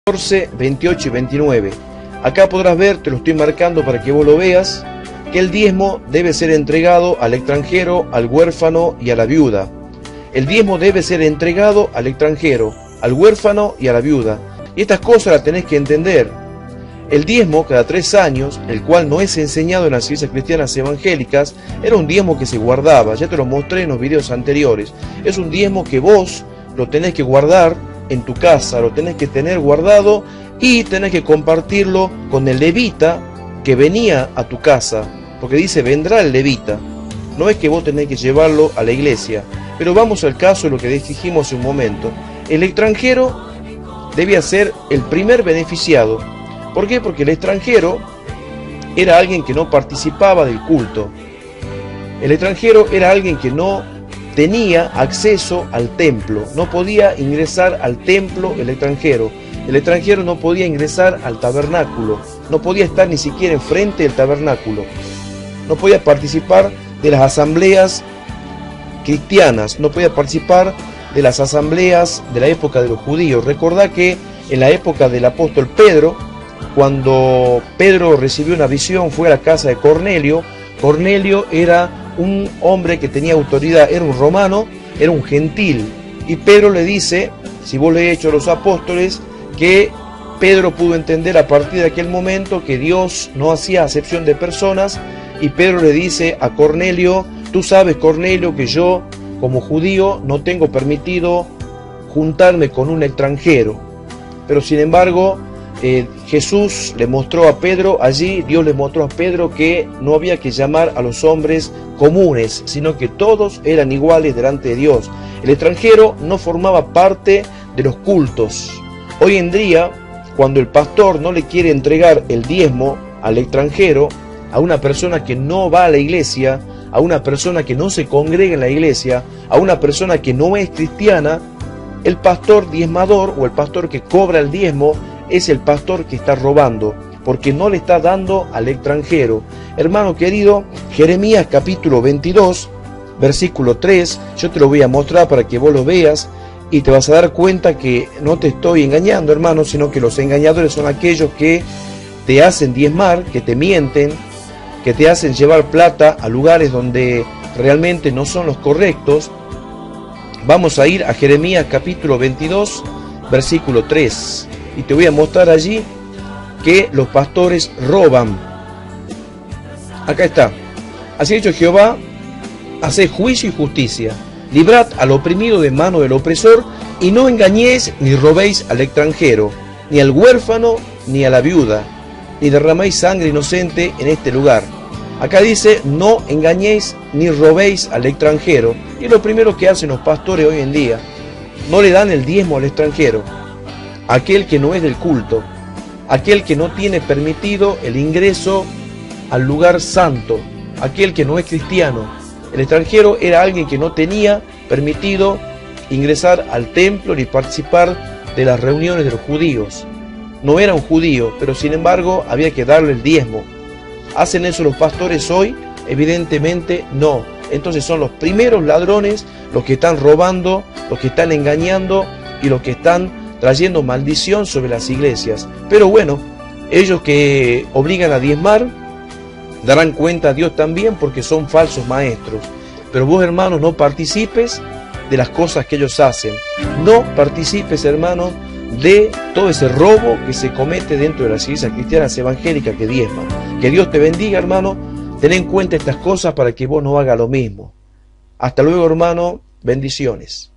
14, 28 y 29. Acá podrás ver, te lo estoy marcando para que vos lo veas, que el diezmo debe ser entregado al extranjero, al huérfano y a la viuda. El diezmo debe ser entregado al extranjero, al huérfano y a la viuda. Y estas cosas las tenés que entender. El diezmo cada 3 años, el cual no es enseñado en las iglesias cristianas evangélicas, era un diezmo que se guardaba, ya te lo mostré en los videos anteriores. Es un diezmo que vos lo tenés que guardar en tu casa, lo tenés que tener guardado y tenés que compartirlo con el levita que venía a tu casa, porque dice vendrá el levita. No es que vos tenés que llevarlo a la iglesia, pero vamos al caso de lo que dijimos hace un momento. El extranjero debía ser el primer beneficiado. ¿Por qué? Porque el extranjero era alguien que no participaba del culto. El extranjero era alguien que no tenía acceso al templo. No podía ingresar al templo el extranjero. El extranjero no podía ingresar al tabernáculo. No podía estar ni siquiera enfrente del tabernáculo. No podía participar de las asambleas cristianas. No podía participar de las asambleas de la época de los judíos. Recordá que en la época del apóstol Pedro, cuando Pedro recibió una visión, fue a la casa de Cornelio. Cornelio era un hombre que tenía autoridad, era un romano, era un gentil. Y Pedro le dice, si vos lees Hechos de los Apóstoles, que Pedro pudo entender a partir de aquel momento que Dios no hacía acepción de personas. Y Pedro le dice a Cornelio, tú sabes, Cornelio, que yo como judío no tengo permitido juntarme con un extranjero. Pero sin embargo, Jesús le mostró a Pedro, allí Dios le mostró a Pedro que no había que llamar a los hombres comunes, sino que todos eran iguales delante de Dios. El extranjero no formaba parte de los cultos. Hoy en día, cuando el pastor no le quiere entregar el diezmo al extranjero, a una persona que no va a la iglesia, a una persona que no se congrega en la iglesia, a una persona que no es cristiana, el pastor diezmador o el pastor que cobra el diezmo es el pastor que está robando, porque no le está dando al extranjero. Hermano querido, Jeremías capítulo 22, versículo 3, yo te lo voy a mostrar para que vos lo veas y te vas a dar cuenta que no te estoy engañando, hermano, sino que los engañadores son aquellos que te hacen diezmar, que te mienten, que te hacen llevar plata a lugares donde realmente no son los correctos. Vamos a ir a Jeremías capítulo 22, versículo 3. Y te voy a mostrar allí que los pastores roban. Acá está. Así ha dicho Jehová, haced juicio y justicia, librad al oprimido de mano del opresor, y no engañéis ni robéis al extranjero, ni al huérfano, ni a la viuda, ni derraméis sangre inocente en este lugar. Acá dice, no engañéis ni robéis al extranjero. Y es lo primero que hacen los pastores hoy en día. No le dan el diezmo al extranjero, aquel que no es del culto, aquel que no tiene permitido el ingreso al lugar santo, aquel que no es cristiano. El extranjero era alguien que no tenía permitido ingresar al templo ni participar de las reuniones de los judíos. No era un judío, pero sin embargo había que darle el diezmo. ¿Hacen eso los pastores hoy? Evidentemente no. Entonces son los primeros ladrones los que están robando, los que están engañando y los que están trayendo maldición sobre las iglesias. Pero bueno, ellos que obligan a diezmar darán cuenta a Dios también, porque son falsos maestros. Pero vos, hermanos, no participes de las cosas que ellos hacen. No participes, hermanos, de todo ese robo que se comete dentro de las iglesias cristianas evangélicas que diezman. Que Dios te bendiga, hermano. Ten en cuenta estas cosas para que vos no hagas lo mismo. Hasta luego, hermano. Bendiciones.